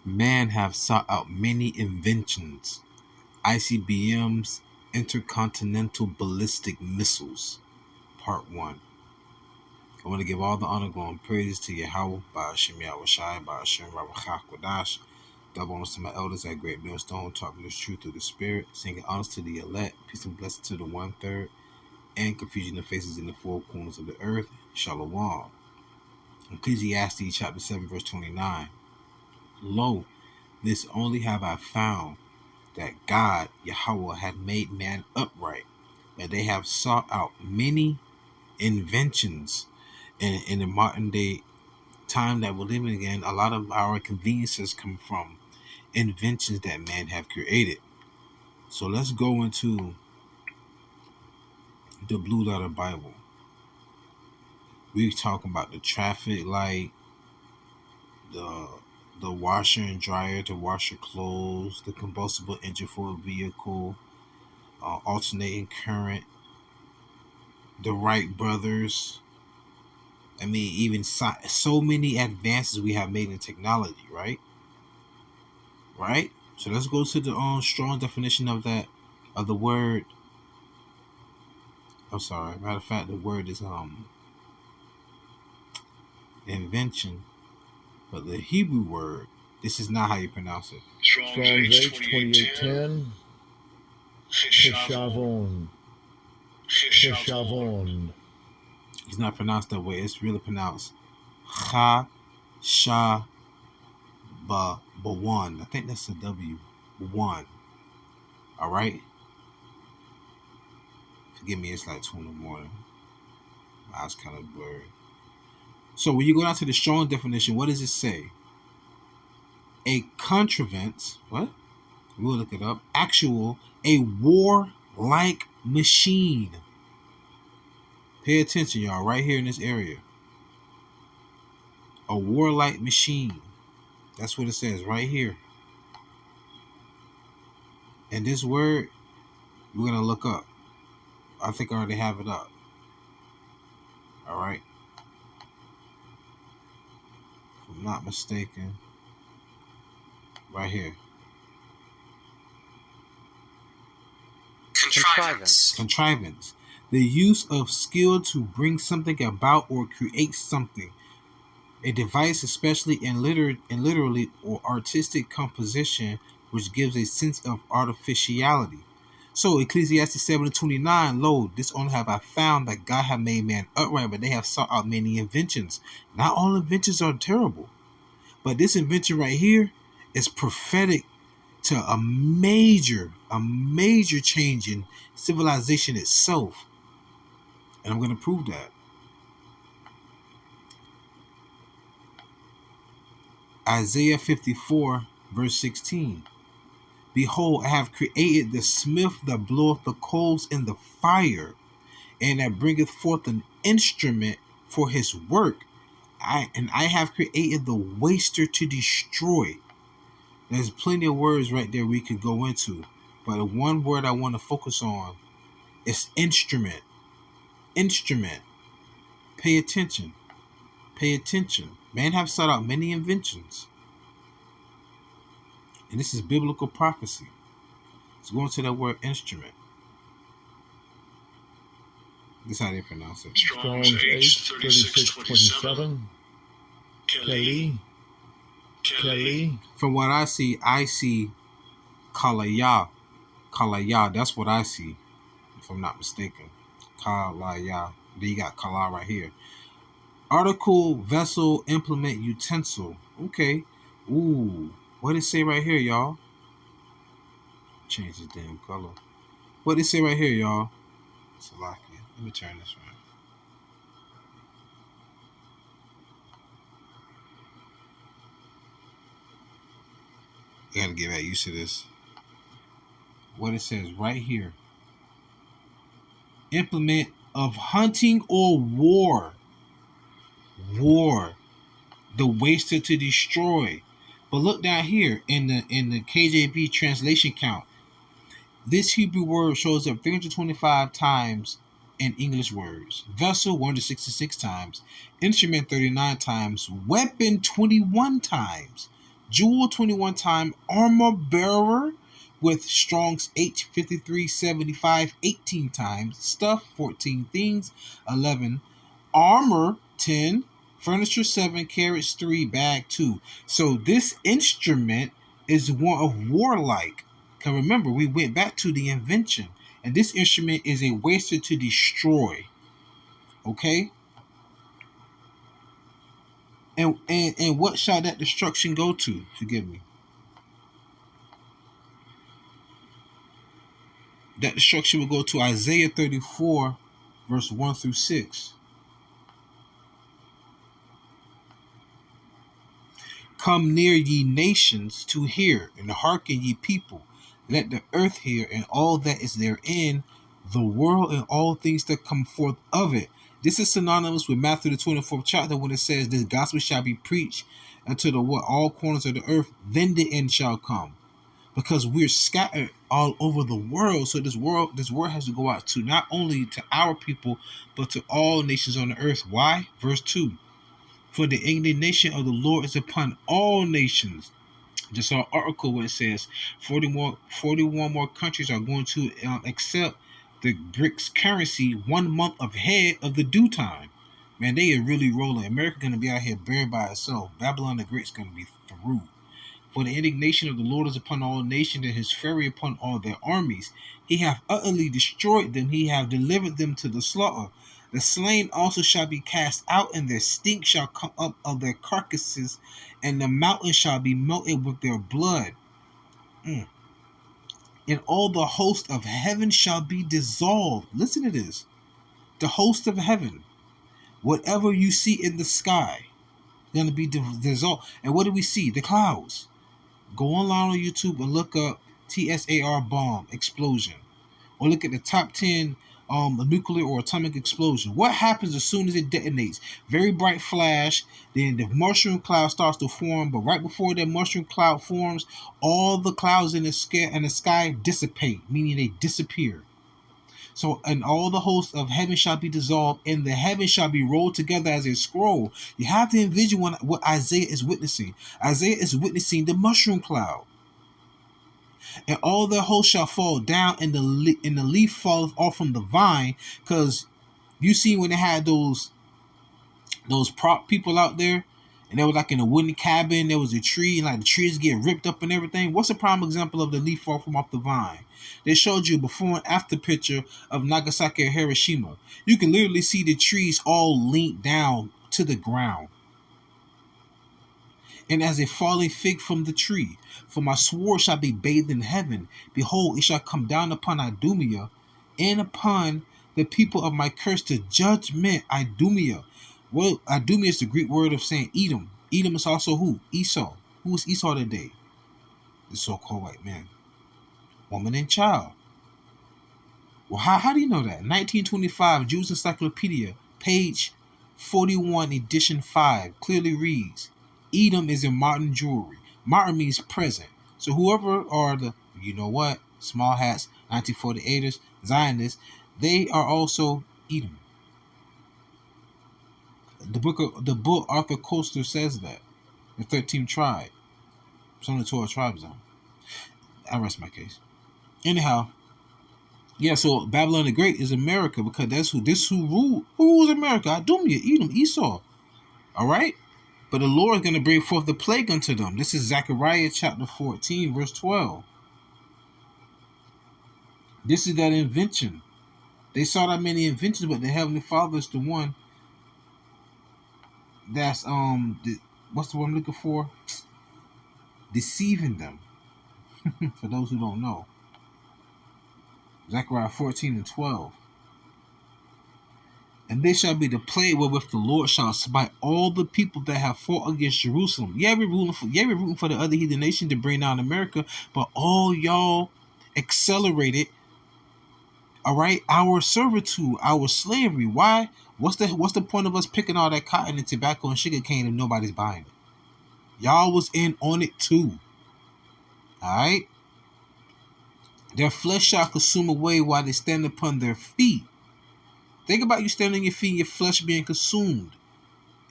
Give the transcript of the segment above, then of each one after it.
Man have sought out many inventions. ICBMs, Intercontinental Ballistic Missiles. Part 1. I want to give all the honor, glory, and praises to Yahawah, by Hashem YAHAWASHI, by Hashem RAWACHAA, QADASH. Double honors to my elders at Great Millstone, talking this truth through the Spirit, singing honors to the elect, peace and blessing to the 1/3, and confusion of faces in the four corners of the earth. Shalom. Ecclesiastes chapter 7, verse 29. Lo, this only have I found, that God, Yahawah, had made man upright, that they have sought out many inventions. And in the modern day time that we're living in, a lot of our conveniences come from inventions that man have created. So let's go into the blue letter Bible. We're talking about the traffic light, the washer and dryer to wash your clothes, the combustible engine for a vehicle, alternating current, the Wright brothers. I mean, even so many advances we have made in technology, right? Right? So let's go to the strong definition of that, of the word. I'm sorry. Matter of fact, the word is invention, but the Hebrew word, this is not how you pronounce it. Strong's H2810. Cheshavon. Cheshavon. It's not pronounced that way. It's really pronounced Ha-Sha-Ba-One. I think that's a W. One. All right? Forgive me, it's like 2 in the morning. My eyes kind of blurred. So when you go down to the strong definition, what does it say? A contrivance, what? We'll look it up. Actual, a warlike machine. Pay attention, y'all, right here in this area. A warlike machine. That's what it says right here. And this word, we're going to look up. I think I already have it up. All right. If I'm not mistaken. Right here. Contrivance. The use of skill to bring something about or create something. A device, especially in literally or artistic composition, which gives a sense of artificiality. So Ecclesiastes 7:29, lo, this only have I found, that God have made man upright, but they have sought out many inventions. Not all inventions are terrible, but this invention right here is prophetic to a major change in civilization itself. And I'm going to prove that. Isaiah 54, verse 16. Behold, I have created the smith that bloweth the coals in the fire, and that bringeth forth an instrument for his work. I have created the waster to destroy. There's plenty of words right there we could go into, but the one word I want to focus on is instrument. Instrument. Pay attention. Pay attention. Man have sought out many inventions. And this is biblical prophecy. Let's go into that word instrument. This is how they pronounce it. Strong's H3627. Kelly. From what I see Kalaya. Kalaya, that's what I see, if I'm not mistaken. Kalaya. Then you got Kala right here. Article, vessel, implement, utensil. Okay. Ooh. What did it say right here, y'all? Change this damn color. What did it say right here, y'all? Let me turn this around. I gotta get back used to this. What it says right here. Implement of hunting or war. War. The waster to destroy. But look down here in the KJV translation count. This Hebrew word shows up 325 times in English words. Vessel 166 times. Instrument 39 times. Weapon 21 times. Jewel 21-time armor bearer with Strong's H5375 18 times, stuff 14 things 11, armor 10, furniture 7, carrots 3, bag 2. So this instrument is one of warlike. Because remember, we went back to the invention, and this instrument is a waster to destroy. Okay? And what shall that destruction go to? Forgive me. That destruction will go to Isaiah 34, verse 1 through 6. Come near, ye nations, to hear, and hearken, ye people. Let the earth hear, and all that is therein, the world and all things that come forth of it. This is synonymous with Matthew the 24th chapter when it says, this gospel shall be preached unto the all corners of the earth, then the end shall come. Because we're scattered all over the world, so this word has to go out to not only to our people, but to all nations on the earth. Why? Verse 2. For the indignation of the Lord is upon all nations. Just saw an article where it says 41 more countries are going to accept the BRICS currency 1 month ahead of the due time. Man, they are really rolling. America going to be out here buried by itself. Babylon the Great's going to be through. For the indignation of the Lord is upon all nations, and his fury upon all their armies. He hath utterly destroyed them. He hath delivered them to the slaughter. The slain also shall be cast out, and their stink shall come up of their carcasses, and the mountains shall be melted with their blood. And all the host of heaven shall be dissolved. Listen to this. The host of heaven. Whatever you see in the sky, going to be dissolved. And what do we see? The clouds. Go online on YouTube and look up TSAR bomb explosion. Or look at the top 10 nuclear or atomic explosion. What happens as soon as it detonates? Very bright flash, then the mushroom cloud starts to form, but right before that mushroom cloud forms, all the clouds in the sky dissipate, meaning they disappear. So, and all the hosts of heaven shall be dissolved, and the heavens shall be rolled together as a scroll. You have to envision what Isaiah is witnessing. Isaiah is witnessing the mushroom cloud. And all the hosts shall fall down, and the leaf falleth off from the vine. Because you see when they had those prop people out there, and they were like in a wooden cabin, there was a tree, and like the trees get ripped up and everything. What's a prime example of the leaf fall from off the vine? They showed you a before and after picture of Nagasaki and Hiroshima. You can literally see the trees all leaned down to the ground. And as a falling fig from the tree, for my sword shall be bathed in heaven. Behold, it shall come down upon Idumea and upon the people of my curse to judgment. Idumea. Well, Idumea is the Greek word of saying Edom. Edom is also who? Esau. Who is Esau today? The so-called white man. Woman and child. Well, how do you know that? 1925, Jews Encyclopedia, page 41, edition 5, clearly reads, Edom is in modern jewelry. Modern means present. So whoever are the, you know what, small hats, 1948ers, Zionists, they are also Edom. The book Arthur Koester says that. The 13th tribe. It's on the 12 tribes zone. I rest my case. Anyhow, yeah, so Babylon the Great is America, because that's who ruled. Who rules America? Idumea, Edom, Esau. Alright? But the Lord is going to bring forth the plague unto them. This is Zechariah chapter 14, verse 12. This is that invention. They saw that many inventions, but the Heavenly Father is the one that's what's the word I'm looking for? Deceiving them. For those who don't know. Zechariah 14 and 12. And this shall be the plague wherewith the Lord shall smite all the people that have fought against Jerusalem. Yeah, we're rooting for the other heathen nation to bring down America, but all y'all accelerated, all right, our servitude, our slavery. Why? What's the point of us picking all that cotton and tobacco and sugar cane if nobody's buying it? Y'all was in on it too. All right? Their flesh shall consume away while they stand upon their feet. Think about you standing on your feet and your flesh being consumed.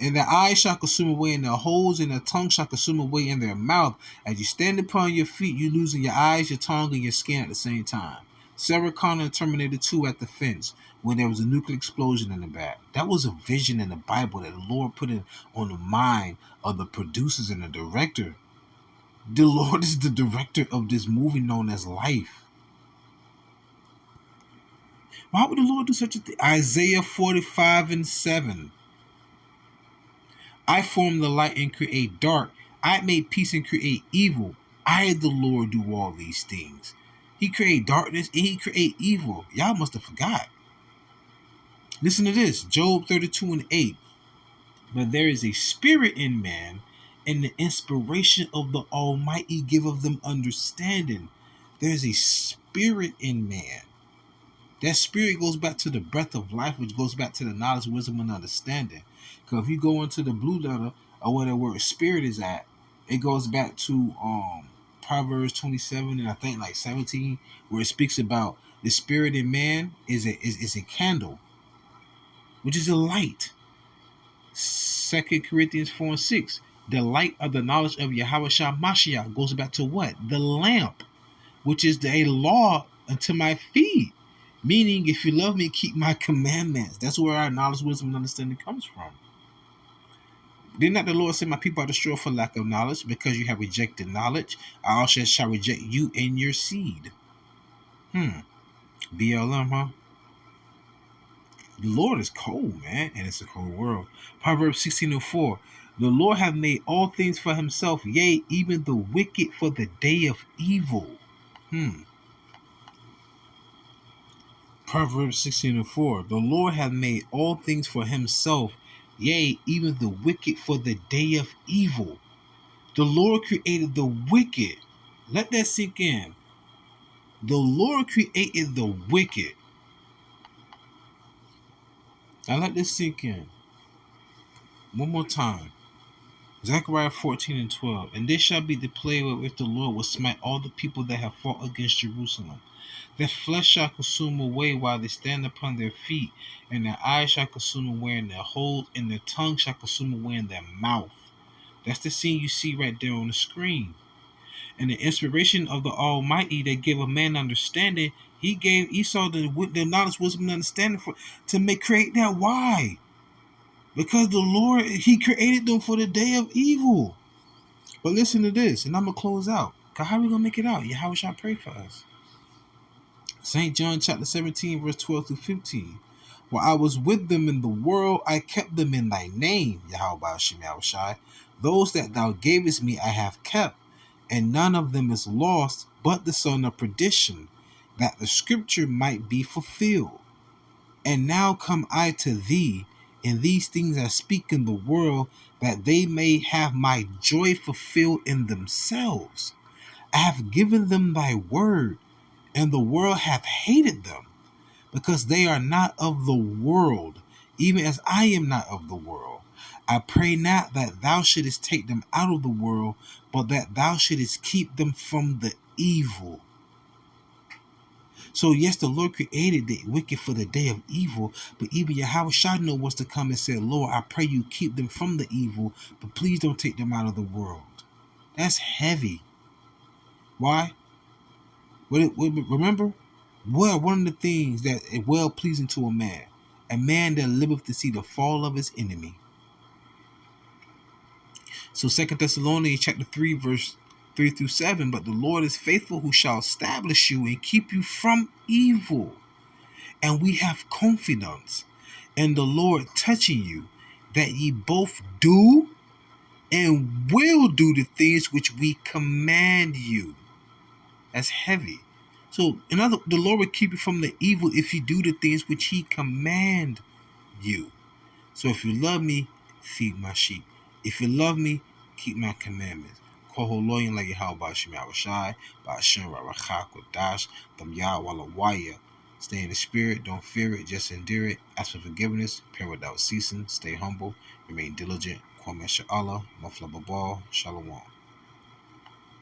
And their eyes shall consume away, and their holes and their tongue shall consume away in their mouth. As you stand upon your feet, you losing your eyes, your tongue, and your skin at the same time. Sarah Connor and Terminator 2 at the fence when there was a nuclear explosion in the back. That was a vision in the Bible that the Lord put in on the mind of the producers and the director. The Lord is the director of this movie known as life. Why would the Lord do such a thing? Isaiah 45:7. I form the light and create dark. I made peace and create evil. I, the Lord, do all these things. He create darkness and he create evil. Y'all must have forgot. Listen to this. Job 32:8. But there is a spirit in man, and the inspiration of the Almighty giveth them understanding. There is a spirit in man. That spirit goes back to the breath of life, which goes back to the knowledge, wisdom, and understanding. Because if you go into the blue letter, or where the word spirit is at, it goes back to Proverbs 27 and I think like 17, where it speaks about the spirit in man is a candle, which is a light. 2 Corinthians 4:6, the light of the knowledge of Yahawashi Mashiach goes back to what? The lamp, which is a law unto my feet. Meaning, if you love me, keep my commandments. That's where our knowledge, wisdom, and understanding comes from. Did not the Lord say, my people are destroyed for lack of knowledge? Because you have rejected knowledge, I also shall reject you and your seed. BLM, huh? The Lord is cold, man, and it's a cold world. Proverbs 16:04. The Lord hath made all things for himself, yea, even the wicked for the day of evil. Proverbs 16:4. The Lord hath made all things for himself, yea, even the wicked for the day of evil. The Lord created the wicked. Let that sink in. The Lord created the wicked. Now let this sink in. One more time. Zechariah 14:12. And this shall be the plague wherewith the Lord will smite all the people that have fought against Jerusalem. Their flesh shall consume away while they stand upon their feet, and their eyes shall consume away in their holes, and their tongue shall consume away in their mouth. That's the scene you see right there on the screen. And the inspiration of the Almighty that gave a man understanding, he gave Esau the knowledge, wisdom, and understanding to create that. Why? Because the Lord, he created them for the day of evil. But listen to this, and I'm going to close out. Because how are we going to make it out? Yahweh shall pray for us. St. John chapter 17, verse 12 through 15. While I was with them in the world, I kept them in thy name, YAHAWASHI. Those that thou gavest me I have kept, and none of them is lost, but the son of perdition, that the scripture might be fulfilled. And now come I to thee, and these things I speak in the world, that they may have my joy fulfilled in themselves. I have given them thy word, and the world hath hated them, because they are not of the world, even as I am not of the world. I pray not that thou shouldest take them out of the world, but that thou shouldest keep them from the evil. So yes, the Lord created the wicked for the day of evil, but even Yahawashi was to come and say, Lord, I pray you keep them from the evil, but please don't take them out of the world. That's heavy. Why? Remember, well, one of the things that is well pleasing to a man that liveth to see the fall of his enemy. So 2 Thessalonians chapter 3, verse 3 through 7, but the Lord is faithful, who shall establish you and keep you from evil. And we have confidence in the Lord touching you, that ye both do and will do the things which we command you. That's heavy. So, the Lord will keep you from the evil if you do the things which he command you. So if you love me, feed my sheep. If you love me, keep my commandments. Koholoyin like YAHAWASHI, BASHAM, RAWACHAA, QADASH, YAHAWAH. Stay in the spirit, don't fear it, just endure it. Ask for forgiveness, pray without ceasing, stay humble, remain diligent. Kwame Allah, Mafla Babal, Shalom.